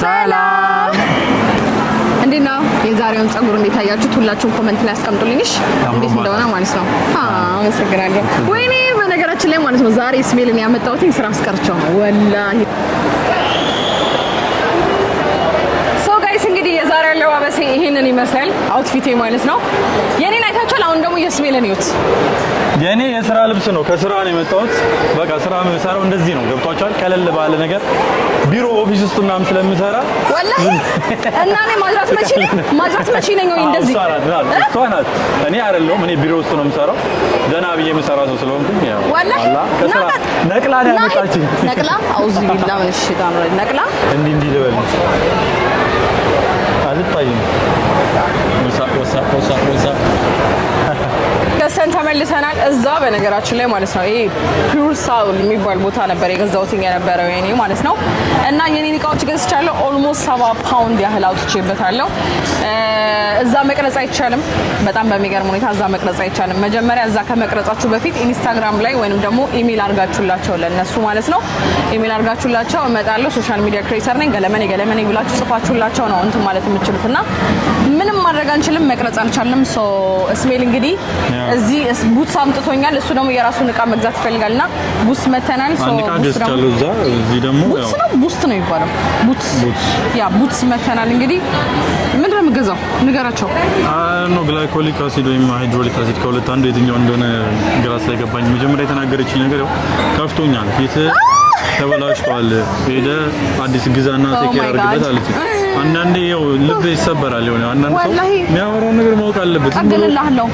ሰላም እንዴት ነው? የዛሬውን ጸጉር እንዴት አያችሁት? ሁላችሁም ኮሜንት ላይ አስቀምጡልኝሽ እንዴት እንደሆነ ማለት ነው። አመሰግናለሁ። ወይኔ በነገራችን ላይ ማለት ነው ዛሬ ስሜልን ያመጣሁት ስራ አስቀርቸው ነው ወላሂ። ሶ ጋይስ እንግዲህ የዛሬ አለባበሴ ይሄንን ይመስላል አውትፊቴ ማለት ነው። የኔን አይታችኋል። አሁን ደግሞ የስሜልን ይዩት። የኔ የስራ ልብስ ነው። ከስራ ነው የመጣሁት። በቃ ስራ የምሰራው እንደዚህ ነው። ገብቷችኋል? ቀለል ባለ ነገር ቢሮ ኦፊስ ውስጥ ምናምን ስለምሰራ ወላሂ እና እኔ ማድራት መቼ ነኝ ወይ እንደዚህ እሷናት እኔ አይደለሁም። እኔ ቢሮ ውስጥ ነው የምሰራው። ዘና ብዬ የምሰራ ሰው ስለሆንኩኝ ያው ወላሂ ከስራ ነቅላ ነው ያመጣችኝ። ነቅላ አውዝ ቢላ ምን ሽታን ነው ነቅላ እንዲህ ልበል አልታይም። ወሳ ከሰን ተመልሰናል። እዛ በነገራችን ላይ ማለት ነው ይሄ ፒውር ሳውል የሚባል ቦታ ነበር የገዛሁትኝ የነበረው የኔ ማለት ነው። እና የኔን እቃዎች ገዝቻለሁ። ኦልሞስት 70 ፓውንድ ያህል አውጥቼበታለሁ። እዛ መቅረጽ አይቻልም። በጣም በሚገርም ሁኔታ እዛ መቅረጽ አይቻልም። መጀመሪያ እዛ ከመቅረጻችሁ በፊት ኢንስታግራም ላይ ወይንም ደግሞ ኢሜል አርጋችሁላቸው ለነሱ ማለት ነው ኢሜል አርጋችሁላቸው እመጣለሁ ሶሻል ሚዲያ ክሬተር ነኝ ገለመኔ ብላችሁ ጽፋችሁላቸው ነው እንትን ማለት የምትችሉትና ምንም ማድረግ አንችልም። መቅረጽ አልቻልንም። ሶ ስሜል እንግዲህ እዚህ ቡትስ አምጥቶኛል። እሱ ደግሞ የራሱን እቃ መግዛት ይፈልጋልና ቡትስ መተናል። ሶ ቡትስ ደግሞ እዛ እዚህ ደግሞ ቡትስ ነው ቡስት ነው የሚባለው ቡትስ ያ ቡትስ መተናል። እንግዲህ ምንድነው የምገዛው ንገራቸው። ነው ግላይኮሊክ አሲድ ወይም ሃይድሮሊክ አሲድ ከሁለት አንዱ የትኛው እንደሆነ ግራ ሳይገባኝ መጀመሪያ የተናገረችኝ ነገር ያው ከፍቶኛል፣ ፊት ተበላሽቷል፣ ሄደ አዲስ ግዛና ቴኬር አድርግበት አለች። አንዳንዴ ያው ልብ ይሰበራል። የሆነ አንዳንድ ሰው የሚያወራውን ነገር ማወቅ አለበት።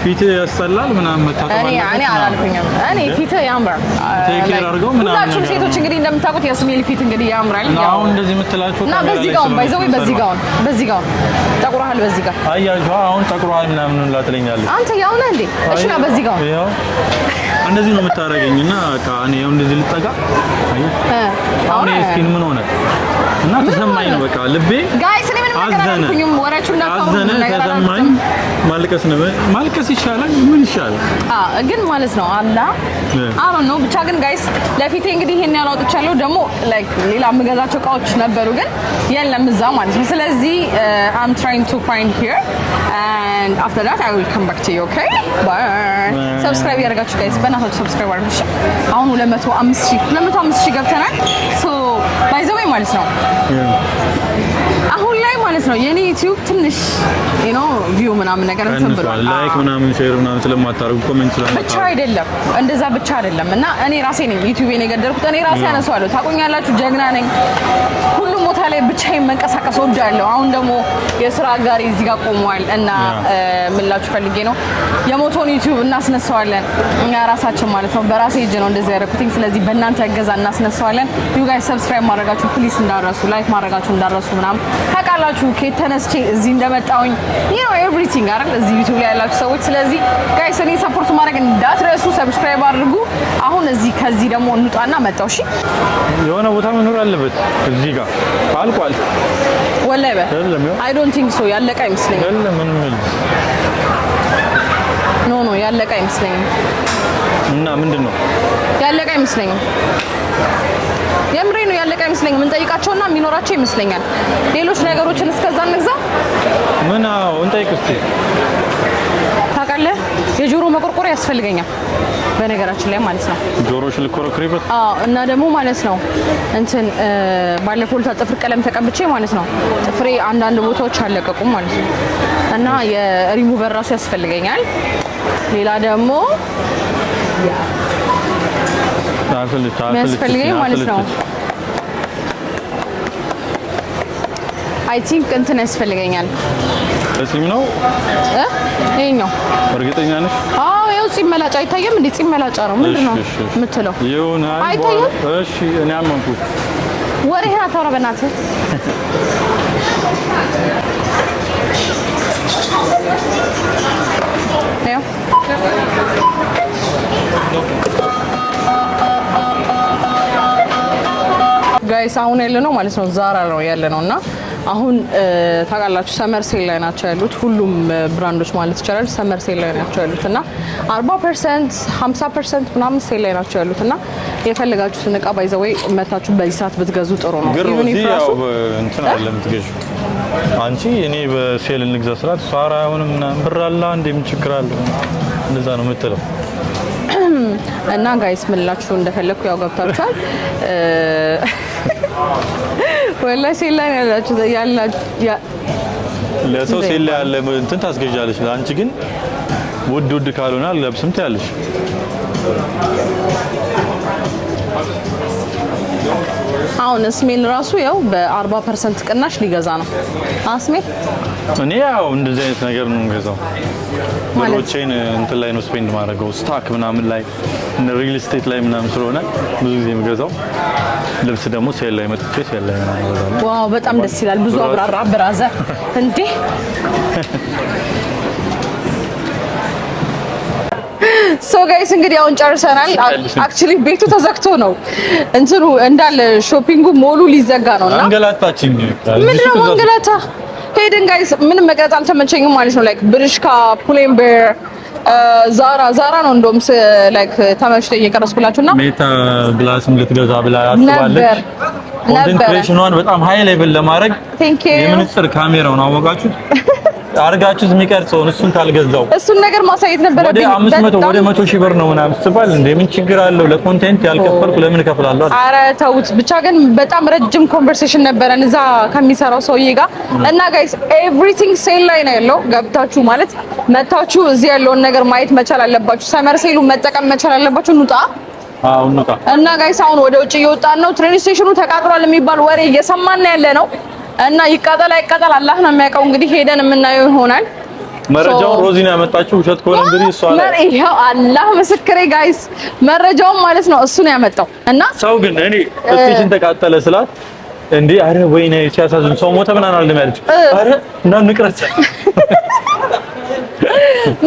ፊት ያስጠላል ምናምን መታጠብ እኔ አላልኩኝም። እኔ ፊት ያምራል ቴኬር አድርገው ምናምን ሁላችሁም ሴቶች እንግዲህ እንደምታውቁት የስሜል ፊት እንግዲህ ያምራል። ያው እንደዚህ የምትላችሁ እና በዚህ ጋውን ጠቁሯል። በዚህ ጋር አያችሁ አሁን ጠቁሯል ምናምን ላትለኛለህ አንተ ያው ነህ እንዴ? እሺ ና በዚህ ጋውን ያው እንደዚህ ነው የምታረገኝና ካኔ ያው እንደዚህ ልጠጋ አሁን ስኪን ምን ሆነ እና ተሰማኝ ነው በቃ ልቤ ጋይስ እኔ ምንም ነገር አልኩኝም። ወራችሁ እንዳታወሩ ነገር ተሰማኝ። ማልቀስ ይሻላል ምን ይሻላል? ግን ማለት ነው አላ አሮ ነው ብቻ ግን ጋይስ ለፊቴ እንግዲህ ይሄን ያላውጥቻለሁ። ደግሞ ላይክ ሌላ የምገዛቸው እቃዎች ነበሩ ግን የለም እዛ ማለት ነው። ስለዚህ I'm trying to find here and after that I will come back to you, okay? Bye. Subscribe ያደርጋችሁ ጋይስ በእናታችሁ ሰብስክራይብ አድርጉ። አሁን 205,000 ገብተናል። ሶ by the way ማለት ነው አሁን ላይ ማለት ነው የኔ ዩቲዩብ ትንሽ ቪው ምናምን ነገር እንትን ብሏል። ላይክ ምናምን ሼር ምናምን ስለማታረጉ ኮሜንት ስለማታረጉ ብቻ አይደለም እንደዛ ብቻ አይደለም። እና እኔ ራሴ ነኝ ዩቲዩብን የገደልኩት እኔ ራሴ አነሳዋለሁ። ታቆኛላችሁ ጀግና ነኝ። ሁሉም ቦታ ላይ ብቻዬን መንቀሳቀስ ወዳለሁ። አሁን ደግሞ የስራ አጋሪ እዚህ ጋር ቆሟል እና ምላችሁ ፈልጌ ነው የሞቶን ዩቲዩብ እናስነሳዋለን እኛ ራሳችን ማለት ነው። በራሴ እጅ ነው እንደዚህ ያደረኩትኝ። ስለዚህ በእናንተ እገዛ እናስነሳዋለን። ዩ ጋይስ ሰብስክራይብ ማድረጋችሁ ፕሊስ እንዳረሱ፣ ላይክ ማድረጋችሁ እንዳረሱ ምናምን ታውቃላችሁ። ከተነስቼ እዚህ እንደመጣሁኝ ኤቭሪቲንግ አይደል እዚህ ዩቲዩብ ላይ ያላችሁ ሰዎች። ስለዚህ ጋይስ እኔ ሰፖርት ማድረግ እንዳትረሱ፣ ሰብስክራይብ አድርጉ። አሁን ከዚህ ደግሞ እንውጣና መጣው። እሺ የሆነ ቦታ መኖር አለበት እዚህ ጋር አልቋል። ወላሂ አይ ዶንት ቲንክ ሶ ያለቀ አይመስለኝም። ኖ ያለቀ አይመስለኝም። እና ምንድነው ያለቀ አይመስለኝም። የምሬ ነው ያለቀ አይመስለኝም። እንጠይቃቸውና የሚኖራቸው ይመስለኛል። ሌሎች ነገሮችን እስከዛ እንግዛ። እንጠይቅ እስቲ። ታውቃለህ የጆሮ መቆርቆሪያ ያስፈልገኛል በነገራችን ላይ ማለት ነው። ጆሮሽ ልኮረክሪበት? እና ደግሞ ማለት ነው እንትን ባለፈው ጥፍር ቀለም ተቀብቼ ማለት ነው ጥፍሬ አንዳንድ ቦታዎች አለቀቁም ማለት ነው። እና የሪሙቨር ራሱ ያስፈልገኛል። ሌላ ደግሞ ያስፈልገኝ ማለት ነው አይ ቲንክ እንትን ያስፈልገኛል። እዚህም ነው ይሄኛው። እርግጠኛ ነሽ? ያው ጺም መላጫ አይታየም እንዴ? ጺም መላጫ ነው ምንድነው የምትለው? አይታየም? እሺ እኔ አመንኩት። ወሬህን አታወራ በእናትህ። ያው ጋይስ አሁን ያለነው ማለት ነው ዛራ ነው ያለነውና አሁን ታውቃላችሁ ሰመር ሴል ላይ ናቸው ያሉት ሁሉም ብራንዶች ማለት ይቻላል ሰመር ሴል ላይ ናቸው ያሉት እና 40% 50% ምናምን ሴል ላይ ናቸው ያሉት እና የፈለጋችሁትን እቃ ባይ ዘ ወይ መታችሁ በዚህ ሰዓት ብትገዙ ጥሩ ነው። ኢቭን ኢፍ ያው እንትን አለ የምትገዙ አንቺ እኔ በሴል እንግዛ ስላት ሷራ አይሆንም ምናምን ብር አለ እንደ ምን ችግር አለ እንደዛ ነው የምትለው እና ጋይስ ምን ላችሁ እንደፈለኩ ያው ገብታችኋል ወላሂ ሴል ላይ ያላችሁ ለሰው ሴል ላይ ያለ እንትን ታስገዣለሽ አንቺ ግን ውድ ካልሆነ አልለብስም ትያለሽ አሁን ስሜል ራሱ ያው በ40% ቅናሽ ሊገዛ ነው አስሜል እኔ ያው እንደዚህ አይነት ነገር ነው የምገዛው ብሮቼን እንትን ላይ ነው ስፔንድ ማድረገው ስታክ ምናምን ላይ ሪል ስቴት ላይ ምናምን ስለሆነ ብዙ ጊዜ የምገዛው ልብስ ደግሞ ሴል ላይ መጥቼ ሴል ላይ ምናምን ነው ዋው በጣም ደስ ይላል ብዙ አብራራ ብራዘር እንዴ ሶ ጋይስ እንግዲህ አሁን ጨርሰናል አክቹሊ ቤቱ ተዘግቶ ነው እንትኑ እንዳለ ሾፒንጉ ሞሉ ሊዘጋ ነውና አንገላታችኝ ምንድነው አንገላታ ሄደን ጋይስ ምንም መቅረጽ አልተመቸኝም ማለት ነው ላይክ ብርሽካ ፑሌምበር ዛራ ነው እንደውም ላይክ ተመችቶ እየቀረስኩላችሁና ሜታ ግላስም ልትገዛ ብላ አስባለች ኮንቴንት ክሬሽኗን በጣም ሃይ ሌቭል ለማድረግ የምንጽር ካሜራውን አወቃችሁ አርጋችሁ የሚቀርጸው እሱን ካልገዛው እሱን ነገር ማሳየት ነበረብኝ ወደ 100 ሺህ ብር ነው ምናምን ስባል እንደ ምን ችግር አለው ለኮንቴንት ያልከፈልኩ ለምን እከፍላለሁ አረ ተውት ብቻ ግን በጣም ረጅም ኮንቨርሴሽን ነበረን እዛ ከሚሰራው ሰውዬ ጋር እና ጋይስ ኤቭሪቲንግ ሴል ላይ ነው ያለው ገብታችሁ ማለት መታችሁ እዚህ ያለውን ነገር ማየት መቻል አለባችሁ ሰመር ሴሉ መጠቀም መቻል አለባችሁ ኑጣ እና ጋይስ አሁን ወደ ውጭ እየወጣን ነው ትሬን ስቴሽኑ ተቃጥሏል የሚባል ወሬ እየሰማን ያለ ነው እና ይቃጠል አይቃጠል አላህ ነው የሚያውቀው እንግዲህ ሄደን የምናየው ይሆናል መረጃውን ሮዚና ያመጣችው ውሸት ከሆነ እንግዲህ እሷ ላይ ይሄው አላህ ምስክሬ ጋይስ መረጃውን ማለት ነው እሱ ነው ያመጣው እና ሰው ግን እኔ ስቴሽን ተቃጠለ ስላት እንዴ አረ ወይኔ ሲያሳዝን ሰው ሞተ ምናምን አለ ማለት አረ እና ንቅረት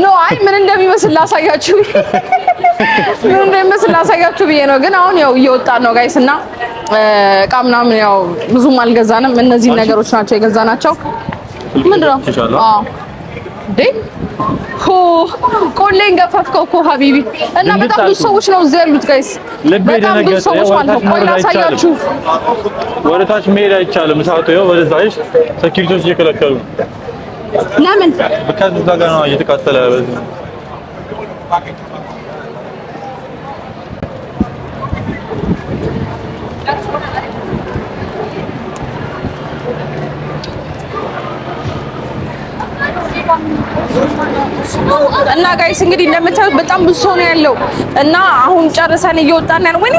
ኖ አይ ምን እንደሚመስል ላሳያችሁ ብዬ ነው ግን አሁን ያው እየወጣን ነው ጋይስ እና እቃ ምናምን ያው ብዙም አልገዛንም እነዚህ ነገሮች ናቸው የገዛናቸው ምንድነው አዎ ዴ ቆሌን ገፈፍከው እኮ ሀቢቢ እና በጣም ብዙ ሰዎች ነው እዚህ ያሉት ጋይስ በጣም ብዙ ሰዎች ማለት ነው ቆይ ላሳያችሁ ወደታች መሄድ አይቻልም ሰዓቱ ያው ወደዛሽ ሴኩሪቲዎች እየከለከሉ ለምን በካዝ ዛጋ ነው እየተቃጠለ በዚህ እና ጋይስ እንግዲህ እንደምታዩት በጣም ብዙ ሰው ነው ያለው እና አሁን ጨርሰን እየወጣን ያለው ወይኔ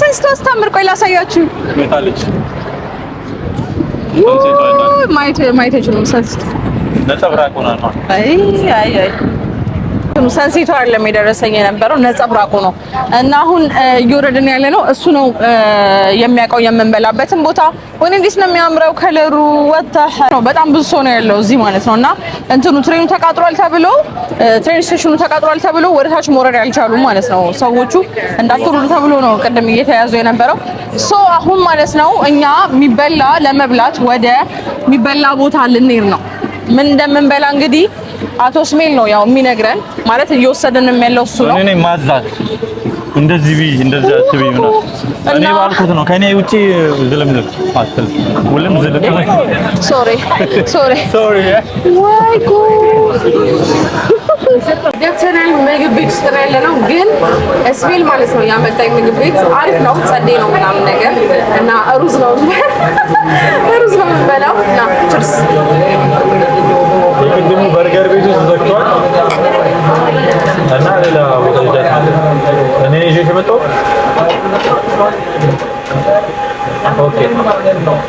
ሰንስቶ አስተምር ቆይ ላሳያችሁ ሜታለች ማየት አይችሉም ሰንስቶ ነጸብራቅ ሆና ነው አይ ሰንሲቶ አይደለም የደረሰኝ የነበረው ነጸብራቁ ነው እና አሁን እየወረድን ያለ ነው እሱ ነው የሚያውቀው የምንበላበትን ቦታ ወይኔ እንዴት ነው የሚያምረው ከለሩ ወጣህ ነው በጣም ብዙ ሰው ነው ያለው እዚህ ማለት ነውና እንትኑ ትሬኑ ተቃጥሏል ተብሎ ትሬን ስቴሽኑ ተቃጥሏል ተብሎ ወደታች መውረድ ያልቻሉ ማለት ነው ሰዎቹ እንዳትወርዱ ተብሎ ነው ቀደም እየተያዙ የነበረው ሶ አሁን ማለት ነው እኛ የሚበላ ለመብላት ወደ የሚበላ ቦታ ልንሄድ ነው ምን እንደምንበላ እንግዲህ አቶ ስሜል ነው ያው የሚነግረን ማለት እየወሰደንም ያለው እሱ ነው እኔ ማዛት እንደዚህ ቢ እንደዛ አትቢ ምናምን እኔ ባልኩት ነው ከኔ ውጪ ዝልምልም አትል ሁሉም ዝልም ሶሪ ዋይ ጉ ገብተናል ምግብ ቤት ውስጥ ያለ ነው ግን ስሜል ማለት ነው ያመጣኝ ምግብ ቤት አሪፍ ነው ጸዴ ነው ምናምን ነገር እና ሩዝ ነው የምንበላው እና ችርስ የቅድሙ በርገር ቤት ውስጥ ዘግቷል እና ሌላ ቦታ ይደርሳል እኔ ይዤሽ መጣሁ ኦኬ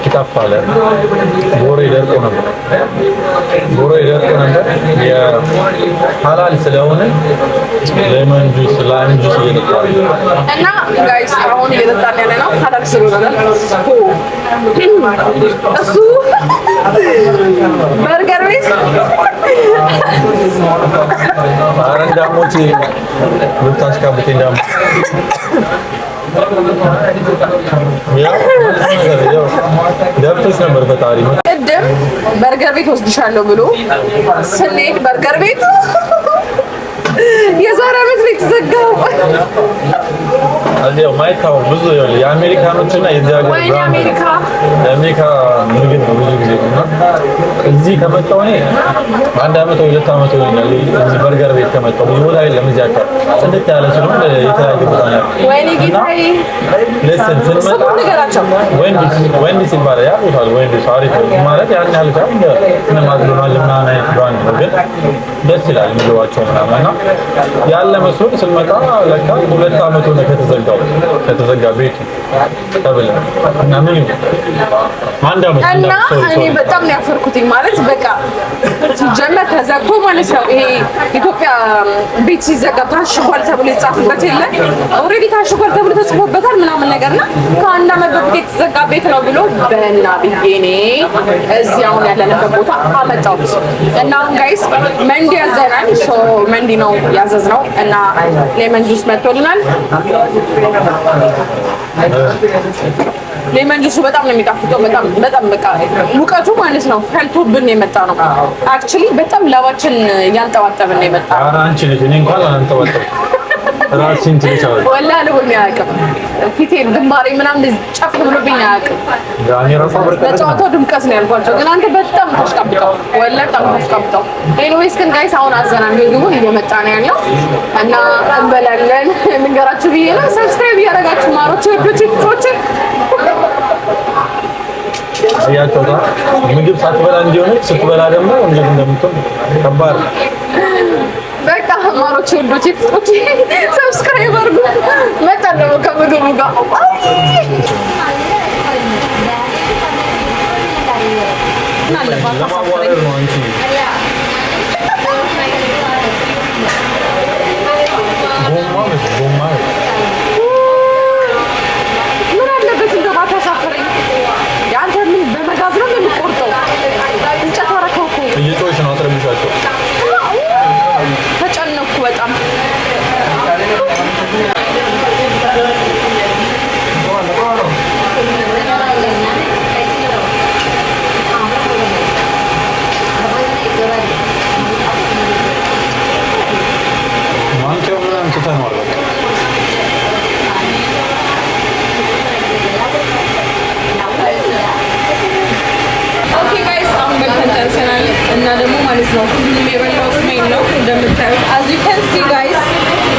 ይጣፋል ጎሮ ይደርቆ ነበር የሐላል ስለሆነ ሌመን ጁስ እየጠጣን እና ጋይስ አሁን እየጠጣን ያለ ነው ሐላል ስለሆነ እሱ በርገር ቤት አረንዳሞች ብታስካብቴ እንዳም ደብተሽ ነበር ፈጣሪ ቅድም በርገር ቤት ወስድሻለሁ ብሎ ስንሄድ በርገር ቤት የዛሬ ዓመት ነው የተዘጋው። አዲያው ማይካው ብዙ የአሜሪካኖችና የዚህ ሀገር የአሜሪካ ምግብ ነው ብዙ ጊዜ ነው። እዚህ ከመጣሁ እኔ አንድ ዓመት ወይ 2 ዓመት ሆኖኛል። እዚህ በርገር ቤት ከመጣሁ ብዙ ቦታ የለም። እዚህ አካባቢ ጽድት ያለ ስለሆነ የተለያየ ቦታ ነው። ወይኔ ጌታዬ ለሰን ስንመጣ ወንዲስ ይባላል ያ ቦታ ወንዲስ አሪፍ ማለት ያን ያህል ጋር እንደ ማግሎናል ምናምን አይነት ብራንድ ነው፣ ግን ደስ ይላል ምግባቸው ምናምን ያለ መስሎኝ ስንመጣ ለካ 2 ዓመት ሆነ ከተዘጋ ቤት ተብለ እና ምን አንድ ዓመት እና እኔ በጣም ነው ያፈርኩትኝ ማለት በቃ ሲጀመር ተዘግቶ ማለት ነው። ይሄ ኢትዮጵያ ቤት ሲዘጋ ታሽጓል ተብሎ የተጻፈበት የለ ኦሬዲ ታሽጓል ተብሎ ተጽፎበታል ምናምን ነገርና ከአንድ ዓመት በፊት የተዘጋ ቤት ነው ብሎ በእና ብዬኔ እዚህ አሁን ያለንበት ቦታ አመጣሁት። እና ጋይስ መንዲ ያዘናል። ሶ መንዲ ነው ያዘዝነው እና ሌመን ጁስ መጥቶልናል። ሌመን ጁሱ በጣም ነው የሚጣፍጠው። በጣም በቃ ሙቀቱ ማለት ነው ፈልቶብን የመጣ ነው። አክቹሊ በጣም ላባችን ያንጠባጠብን ነው የመጣ ነው። አንቺ ልጅ እኔ እንኳን አላንጠባጠብም ራስን ትልቻለሽ ወላሂ ለምን ያውቅም ፊቴ ግንባሬ ምናምን ጨፍ ብሎብኝ አያውቅም። ያኔ ራሱ በጨዋታው ድምቀት ነው ያልኳቸው፣ ግን አንተ በጣም ተሽቃብጠው ወላሂ በጣም ተሽቃብጠው። ኤኒዌይስ ግን ጋይስ አሁን አዘናን ምግቡን እየመጣ ነው ያለው እና እንበላለን። ልንገራችሁ ብዬ ነው። ሰብስክራይብ እያደረጋችሁ ማሮች ወዶች ቶች ያቻውታ ምግብ ሳትበላ እንዲሆነች ስትበላ ደግሞ እንዴት እንደምትሆን ከባድ በቃ ማሮች ወዶች ቶች ሰብስክራይብ አድርጉ። መጣ ደግሞ ከምግቡ ጋር ምን አለበት እንደው ባታሳፍረኝ። የአንተ ምን በመጋዝ ነው የምትቆርጠው? እንጨት አደረከው እኮ እየጮሽ ነው አትረብሻቸው። ተጨነኩ በጣም ማንኪያው ምናምን ትተነዋል። ኦኬ ጋይስ አሁን በልተን ጨርሰናል እና ደግሞ ማለት ነው ሁሉንም የበላው ስሜል ነው እንደምታዩት። as you can see guys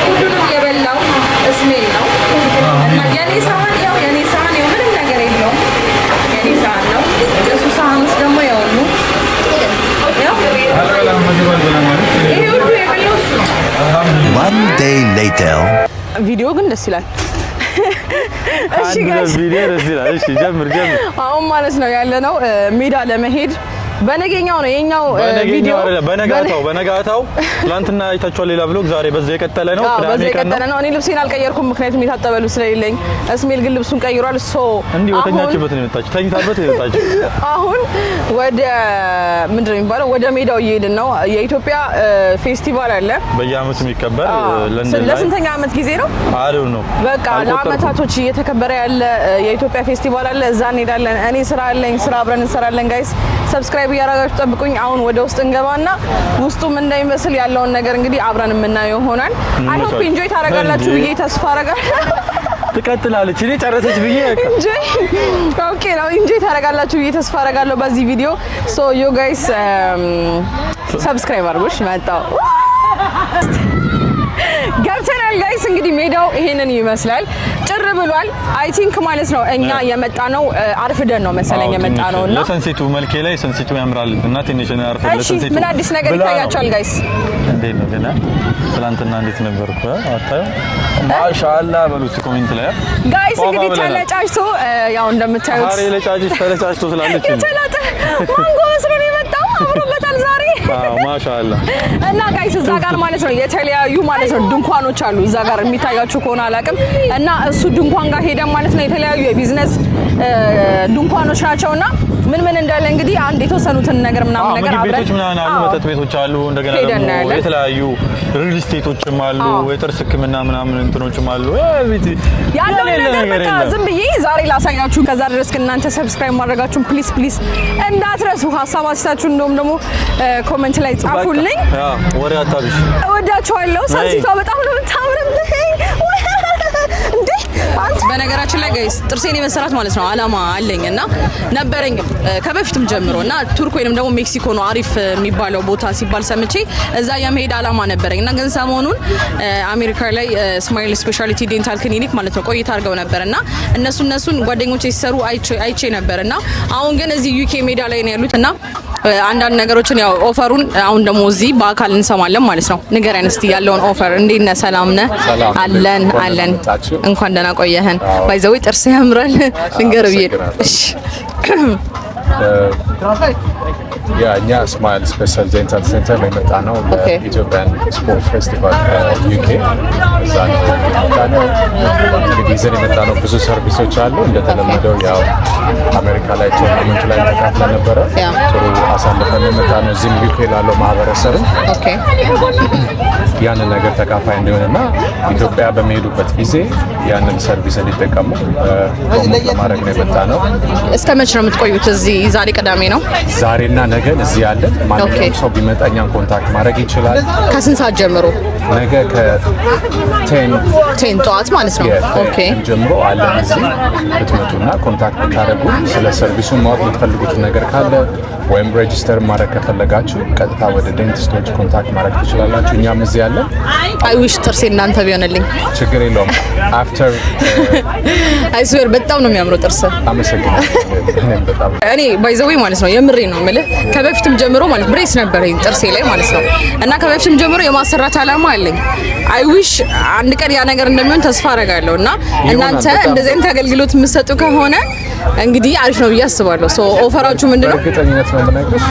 ሁሉንም የበላው ስሜል ነው እና የኔ ሳህን ያው ምንም ነገር የለውም። የኔ ሳህን ነው። የሱ ሳህኖች ደግሞ ያውሉ ይሄ ሁሉ የበላው እሱ ነው። One day later. ቪዲዮ ግን ደስ ይላል። እሺ ጋይስ ቪዲዮ ደስ ይላል። እሺ ጀምር። አሁን ማለት ነው ያለነው ሜዳ ለመሄድ በነገኛው ነው የኛው ቪዲዮ በነጋታው ትናንትና አይታችኋል። ሌላ ብሎግ ዛሬ በዛ የቀጠለ ነው። በዛ የቀጠለ ነው። እኔ ልብሴን አልቀየርኩም ምክንያቱም የታጠበ ልብስ ስለሌለኝ። እስሜል ግን ልብሱን ቀይሯል። ሶ እንዴ ወተኛችበት ነው የመጣችው። ተኝታበት ነው የመጣችው። አሁን ወደ ምንድን ነው የሚባለው ወደ ሜዳው እየሄድን ነው። የኢትዮጵያ ፌስቲቫል አለ በየአመቱ የሚከበር ለንደን ላይ። ለስንተኛ አመት ጊዜ ነው? አሪው ነው በቃ ለአመታቶች እየተከበረ ያለ የኢትዮጵያ ፌስቲቫል አለ። እዛ እንሄዳለን። እኔ ስራ አለኝ። ስራ አብረን እንሰራለን ጋይስ። ሰብስክራይብ እያደረጋችሁ ጠብቁኝ። አሁን ወደ ውስጥ እንገባና ውስጡ ምን እንደሚመስል ያለውን ነገር እንግዲህ አብረን የምናየው ይሆናል። አይ ሆፕ ኢንጆይ ታደርጋላችሁ ብዬ ተስፋ አደርጋለሁ። ትቀጥላለች። እኔ ጨረሰች ብዬ ኢንጆይ ኦኬ ነው። ኢንጆይ ታደርጋላችሁ ብዬ ተስፋ አደርጋለሁ በዚህ ቪዲዮ። ሶ ዩ ጋይስ ሰብስክራይብ አድርጉሽ። መጣው ገብተናል ጋይስ። እንግዲህ ሜዳው ይሄንን ይመስላል። ጭር ብሏል። አይ ቲንክ ማለት ነው እኛ የመጣ ነው አርፍደን ነው መሰለኝ የመጣ ነው እና ለሰንሲቱ መልኬ ላይ ሰንሲቱ ያምራል እና ትንሽ ነው አርፈን ለሰንሲቱ። ምን አዲስ ነገር ይታያችኋል ጋይስ? እንዴት ነው ገና ትላንትና እንዴት ነበርኩ? አታዩ ማሻአላ በሉት ኮሜንት ላይ ጋይስ። እንግዲህ ተለጫጭቶ ያው እንደምታዩት ዛሬ ለጫጭቶ ተለጫጭቶ ስላለች ተላጠ ማንጎ መስሎ ነው የመጣው። አምሮበታል ዛሬ ማሻአላ። እና ጋይስ እዛ ጋር ማለት ነው የተለያዩ ማለት ነው ድንኳኖች አሉ። እዛ ጋር የሚታያችሁ ከሆነ አላውቅም። እና እሱ ድንኳን ጋር ሄደን ማለት ነው የተለያዩ የቢዝነስ ድንኳኖች ናቸውና ምን እንዳለ እንግዲህ አንድ የተወሰኑትን ነገር ምናምን ነገር አብረን ቤቶች ምናምን አሉ መጠጥ ቤቶች አሉ እንደገና ደግሞ የተለያዩ ሪል ስቴቶችም አሉ የጥርስ ህክምና ምናምን እንትኖችም አሉ ያለው ነገር በቃ ዝም ብዬ ዛሬ ላሳያችሁ ከዛ ድረስ እናንተ ሰብስክራይብ ማድረጋችሁን ፕሊዝ እንዳትረሱ ሀሳብ አስተያየታችሁን እንደውም ደግሞ ኮሜንት ላይ ጻፉልኝ ወሬ አታብሽ እወዳችኋለሁ ሰንሲቷ በጣም ነው ታምረብኝ እንዴ በነገራችን ላይ ጋይስ ጥርሴን የመሰራት ማለት ነው አላማ አለኝና ነበረኝ ከበፊትም ጀምሮና ቱርክ ወይንም ደግሞ ሜክሲኮ ነው አሪፍ የሚባለው ቦታ ሲባል ሰምቼ እዛ የመሄድ አላማ ነበረኝና ግን ሰሞኑን አሜሪካ ላይ ስማይል ስፔሻሊቲ ዴንታል ክሊኒክ ማለት ነው ቆይታ አድርገው ነበርና እነሱን ጓደኞቼ ሲሰሩ አይቼ ነበርና አሁን ግን እዚህ ዩኬ ሜዳ ላይ ነው ያሉትና አንዳንድ ነገሮችን ያው ኦፈሩን አሁን ደግሞ እዚህ በአካል እንሰማለን ማለት ነው ንገረን እስቲ ያለውን ኦፈር እንዴት ነህ ሰላም ነህ አለን እንኳን ደህና ቆየህን ባይዘው ጥርስ ያምራል ልንገርህ ብዬ እሺ እኛ ስማይል ስፔሻል ዴንታል ሴንተር ላይ መጣ ነው ለኢትዮጵያን ስፖርት ፌስቲቫል ዩኬ እዛ ነው እንግዲህ ይዘን የመጣ ነው ብዙ ሰርቪሶች አሉ እንደተለመደው ያው አሜሪካ ላይ ቶርናመንት ላይ ተካፍለን ነበረ ጥሩ አሳልፈን የመጣ ነው እዚህም ዩኬ ላለው ማህበረሰብም ያንን ነገር ተካፋይ እንዲሆንና ኢትዮጵያ በሚሄዱበት ጊዜ ያንን ሰርቪስ እንዲጠቀሙ ፕሮሞት ለማድረግ ነው የመጣ ነው። እስከ መቼ ነው የምትቆዩት እዚህ? ዛሬ ቅዳሜ ነው። ዛሬና ነገን እዚህ ያለን ማንኛውም ሰው ቢመጣ እኛን ኮንታክት ማድረግ ይችላል። ከስንት ሰዓት ጀምሮ? ነገ ከ10 ጠዋት ማለት ነው። ኦኬ ጀምሮ አለን እዚህ ብትመጡና ኮንታክት ብታደርጉ ስለ ሰርቪሱ ማወቅ የምትፈልጉት ነገር ካለ ወይም ሬጂስተር ማድረግ ከፈለጋችሁ ቀጥታ ወደ ዴንቲስቶች ኮንታክት ማድረግ ትችላላችሁ። እኛም እዚህ ያለን አይ ዊሽ ጥርሴ እናንተ ቢሆንልኝ ችግር የለውም። አፍተር አይ ስዌር በጣም ነው የሚያምረው ጥርስ። አመሰግናለሁ። እኔ ባይዘዌ ማለት ነው የምሬ ነው የምልህ ከበፊትም ጀምሮ ማለት ብሬስ ነበረኝ ጥርሴ ላይ ማለት ነው እና ከበፊትም ጀምሮ የማሰራት አላማ አለኝ። አይ ዊሽ አንድ ቀን ያ ነገር እንደሚሆን ተስፋ አደርጋለሁ እና እናንተ እንደዚህ አይነት አገልግሎት የምትሰጡ ከሆነ እንግዲህ አሪፍ ነው ብዬ አስባለሁ። ሶ ኦፈራችሁ ምንድነው? እርግጠኝነት ነው የምነግርሽ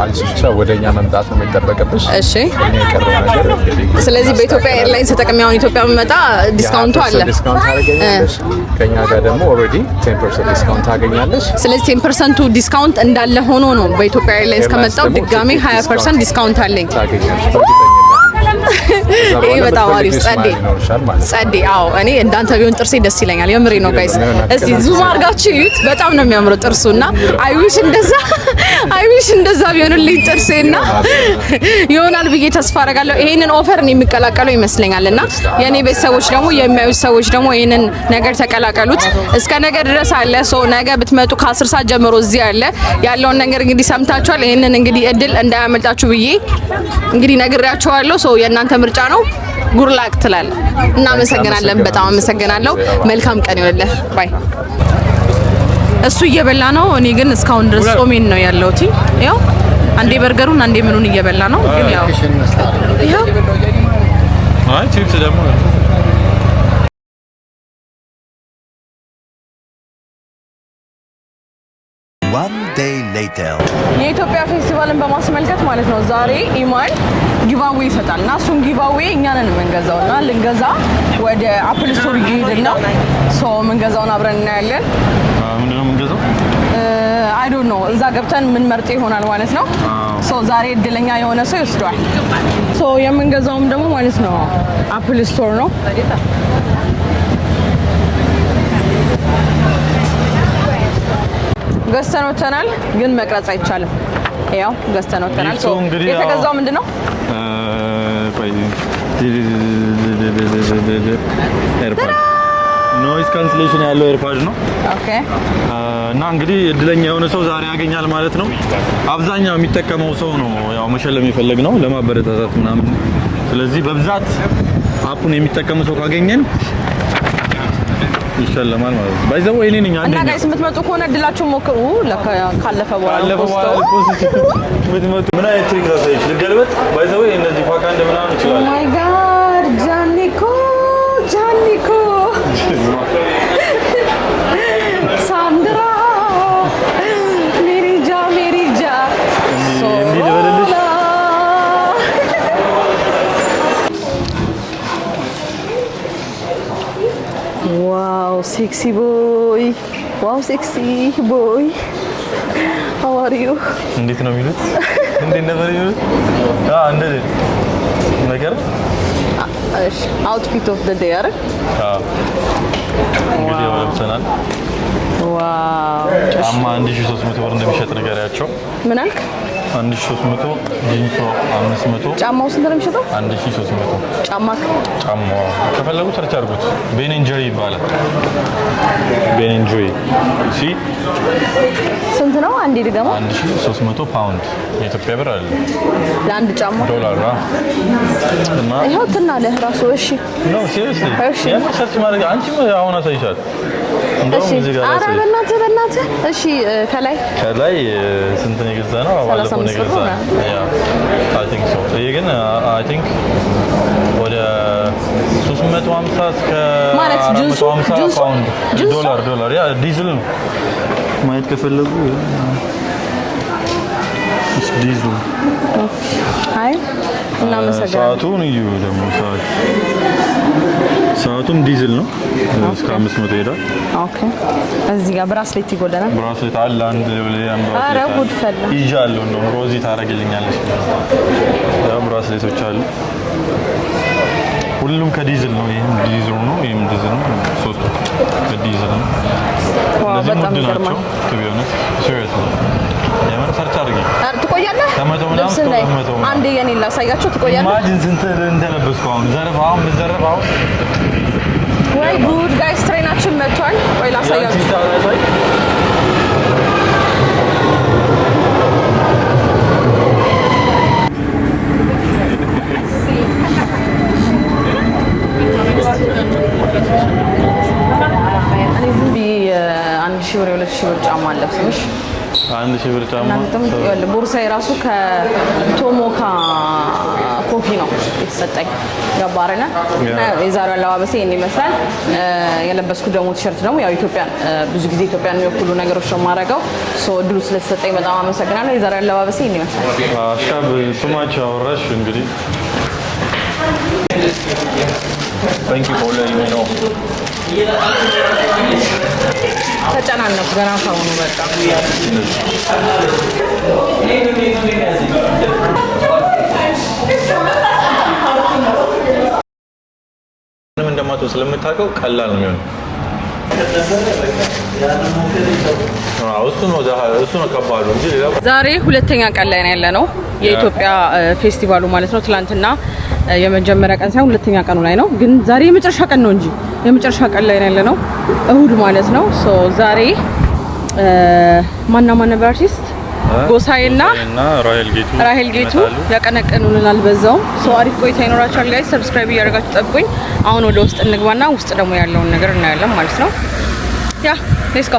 አንቺ ብቻ ወደኛ መምጣት ነው የሚጠበቅብሽ። እሺ እኔ የቀረው ነገር እንግዲህ ስለዚህ በኢትዮጵያ ኤርላይንስ ተጠቅሜ አሁን ኢትዮጵያ መመጣ ዲስካውንቱ አለ። ዲስካውንት ታገኛለሽ። ከኛ ጋር ደግሞ ኦልሬዲ 10% ዲስካውንት ታገኛለሽ። ስለዚህ 10% ዲስካውንት እንዳለ ሆኖ ነው በኢትዮጵያ ኤርላይንስ ከመጣው ድጋሜ 20% ዲስካውንት አለኝ ታገኛለሽ። ይሄ በጣም አሪፍ ጸዴ አዎ እኔ እንዳንተ ቢሆን ጥርሴ ደስ ይለኛል የምሬ ነው ጋይስ እስቲ ዙም አድርጋችሁ እዩት በጣም ነው የሚያምረው ጥርሱና አይ ዊሽ እንደዛ ቢሆንልኝ ጥርሴና ይሆናል ብዬ ተስፋ አደርጋለሁ ይሄንን ኦፈር ነው የሚቀላቀለው ይመስለኛልና የኔ ቤተሰቦች ደግሞ የሚያዩት ሰዎች ደግሞ ይሄንን ነገር ተቀላቀሉት እስከ ነገ ድረስ አለ ሶ ነገ ብትመጡ ከ10 ሰዓት ጀምሮ እዚህ አለ ያለውን ነገር እንግዲህ ሰምታችኋል ይሄንን እንግዲህ እድል እንዳያመልጣችሁ ብዬ እንግዲህ ነግሬያችኋለሁ ሶ የእናንተ ምርጫ ነው ጉርላክ ትላል እናመሰግናለን በጣም አመሰግናለሁ መልካም ቀን ይሁንልህ ባይ እሱ እየበላ ነው እኔ ግን እስካሁን ድረስ ጾሜን ነው ያለሁት ያው አንዴ በርገሩን አንዴ ምኑን እየበላ ነው ግን ያው አይ ቺፕስ ደግሞ One day later. የኢትዮጵያ ፌስቲቫልን በማስመልከት ማለት ነው ዛሬ ኢማን ጊቫዌ ይሰጣልና እሱን ጊቫዌ እኛ ነን የምንገዛውና ልንገዛ ወደ አፕል ስቶር እየሄድን ነው ሶ የምንገዛውን አብረን እናያለን ምንድን ነው የምንገዛው አይ ዶንት ኖ እዛ ገብተን ምን መርጥ ይሆናል ማለት ነው ሶ ዛሬ እድለኛ የሆነ ሰው ይወስደዋል ሶ የምንገዛውም ደግሞ ማለት ነው አፕል ስቶር ነው ገዝተን ወተናል ግን መቅረጽ አይቻልም ያው ገዝተን ወተናል ሶ የተገዛው ምንድነው ኤርፓድ ኖይዝ ካንስሌሽን ያለው ኤርፓድ ነው ኦኬ እና እንግዲህ እድለኛ የሆነ ሰው ዛሬ ያገኛል ማለት ነው አብዛኛው የሚጠቀመው ሰው ነው ያው መሸለም ይፈልግ ነው ለማበረታታት ምናምን ስለዚህ በብዛት አፑን የሚጠቀም ሰው ካገኘን ይሸለማል ማለት ነው ባይዘው እኔ ነኝ አንዴ እና ጋይስ የምትመጡ ከሆነ እድላችሁን ሞክሩ ካለፈ በኋላ የምትመጡ ምን አይነት ትሪክ ላሳይሽ ልገልበጥ ባይዘው እነዚህ ፋካ እንደምናምን ይችላል ማይ ጋድ ጃኒኮ ሳንድራ ሜሪጃ ዋው ሴክሲ ቦይ How are you? እንዴት ነው የሚሉት? እንዴት ነበር የሚሉት? እንደዚህ ነገር እሺ outfit of the day አይደል? እንግዲህ ወለብሰናል። ዋው ጫማ 1300 ብር እንደሚሸጥ ነገራቸው። ምን አልክ? 1300 ጂንሶ 500 ጫማው ስንት ነው የሚሸጠው? 1300 ጫማው ከፈለጉ ሰርች አድርጉት። ቤን ኤንጆይ ይባላል። ቤን ኤንጆይ ሲ ስንት ነው? አንዴ ደግሞ 1300 ፓውንድ የኢትዮጵያ ብር አለ ለአንድ ጫማ ዶላር እና ይሄው ትናለህ ራሱ። እሺ ኖ ሲሪየስሊ ሰርች ማድረግ አንቺ አሁን አሳይሻል። እንደውም እዚህ ጋር ኧረ በእናትህ እሺ ከላይ ስንት ነው የገዛነው? ባለፈው ነው የገዛነው። ያ አይ ቲንክ ሶ ይሄ ግን አይ ቲንክ ወደ 350 እስከ ማለት ጁሱ ፓውንድ ዶላር ያ ዲዝል ነው። ማየት ከፈለጉ ዲዝል አይ እና መሰገን ሰዓቱን እዩ ደግሞ ሰዓቱም ዲዝል ነው። እስከ 500 ይሄዳል። ኦኬ እዚህ ጋር ብራስሌት ይጎዳናል። ብራስሌት አለ አንድ ለያን ብራስሌት። ኧረ ጉድ ፈላ ይዣለሁ ነው ሮዚ ታረግልኛለች። ያ ብራስሌቶች አሉ። ሁሉም ከዲዝል ነው። ይሄም ዲዝል ነው። ይሄም ዲዝል ነው። ሶስቱ ከዲዝል ነው። በጣም ይገርማል። ትቢዮነስ ሲሪየስ ነው። የምን ሰርች አድርጊ ትቆያለህ? አንዴ የኔ ላሳያቸው። ትቆያለህ? ኢማጂን ስንት እንደለበስኩ አሁን ዘረፋው ወይ ጉድ ጋይስ ትሬናችን መጥቷል። ወይ ላሳያችሁ። እኔ ዝም ብዬ 1000 ብር 2000 ብር ጫማ አለብስምሽ 1000 ብር ጫማ ቦርሳዬ ራሱ ከቶሞካ ኮፊ ነው የተሰጠኝ። ገባረና የዛሬው አለባበሴ ይሄን ይመስላል። የለበስኩት ደግሞ ቲሸርት ደግሞ ያው ኢትዮጵያን ብዙ ጊዜ ኢትዮጵያን የሚወክሉ ነገሮች ነው የማደርገው። እድሉ ስለተሰጠኝ በጣም አመሰግናለሁ። የዛሬው አለባበሴ ይሄን ይመስላል። አሻብ ቱማች አወራሽ እንግዲህ Thank you for letting me know. ተጨናነኩ ገና ካሁኑ በቃ ምንም እንደማትወ ስለምታውቀው ቀላል ነው የሚሆነው። ዛሬ ሁለተኛ ቀን ላይ ነው ያለነው የኢትዮጵያ ፌስቲቫሉ ማለት ነው። ትላንትና የመጀመሪያ ቀን ሳይሆን ሁለተኛ ቀኑ ላይ ነው። ግን ዛሬ የመጨረሻ ቀን ነው እንጂ የመጨረሻ ቀን ላይ ነው ያለነው እሁድ ማለት ነው። ሶ ዛሬ ማን ነበር አርቲስት ጎሳዬና ራሄል ጌቱ ያቀነቀኑልናል። በዛውም ሶ አሪፍ ቆይታ ይኖራችኋል ጋይስ። ሰብስክራይብ እያደረጋችሁ ጠብቁኝ። አሁን ወደ ውስጥ እንግባና ውስጥ ደግሞ ያለውን ነገር እናያለን ማለት ነው። ያ ሌትስ ጎ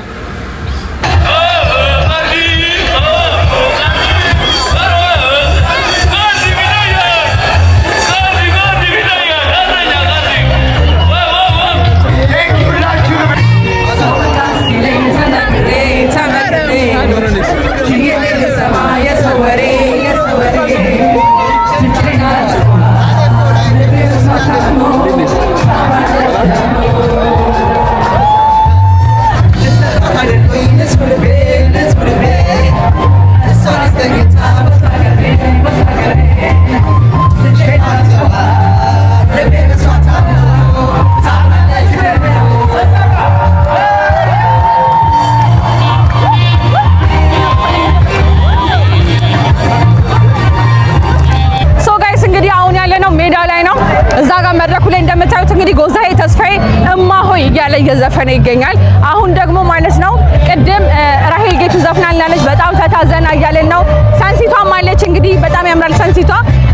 እንግዲህ ጎዛዬ ተስፋዬ እማሆይ እያለ እየዘፈነ ይገኛል። አሁን ደግሞ ማለት ነው ቅድም ራሄል ጌቱ ዘፍናልናለች። በጣም ፈታዘና እያለን ነው። ሰንሲቷም አለች። እንግዲህ በጣም ያምራል ሰንሲቷ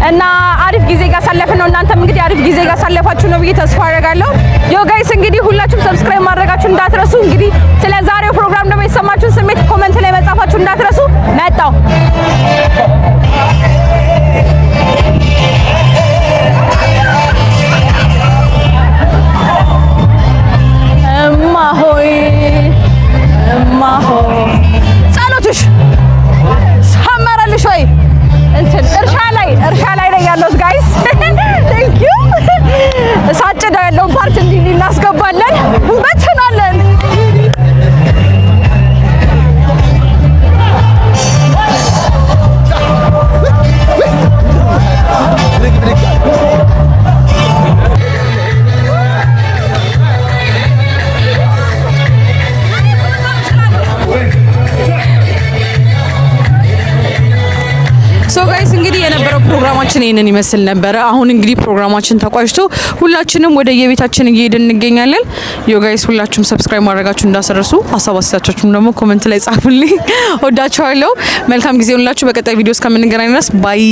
እና አሪፍ ጊዜ ያሳለፍን ነው። እናንተም እንግዲህ አሪፍ ጊዜ ያሳለፋችሁ ነው ብዬ ተስፋ አደርጋለሁ። ዮ ጋይስ እንግዲህ ሁላችሁም ሰብስክራይብ ማድረጋችሁ እንዳትረሱ። እንግዲህ ስለ ዛሬው ፕሮግራም ደግሞ የተሰማችሁን ስሜት ኮሜንት ላይ መጻፋችሁ እንዳትረሱ። መጣው እማሆይ እማሆይ ጸሎትሽ ሰመረልሽ ወይ? እንትን እርሻ ላይ ነው ያለው ጋይስ። ቴንክ ዩ ሳጭዳው ያለውን ፓርት እንዲህ እናስገባለን እንበትናለን። ሶ ጋይስ እንግዲህ የነበረው ፕሮግራማችን ይሄንን ይመስል ነበር። አሁን እንግዲህ ፕሮግራማችን ተቋጭቶ ሁላችንም ወደ የቤታችን እየሄድን እንገኛለን። ዮ ጋይስ ሁላችሁም ሰብስክራይብ ማድረጋችሁ እንዳሰረሱ፣ ሀሳብ አስተያየታችሁም ደግሞ ኮሜንት ላይ ጻፉልኝ። ወዳችኋለሁ። መልካም ጊዜ ሁላችሁ። በቀጣይ ቪዲዮ እስከምንገናኝ ድረስ ባይ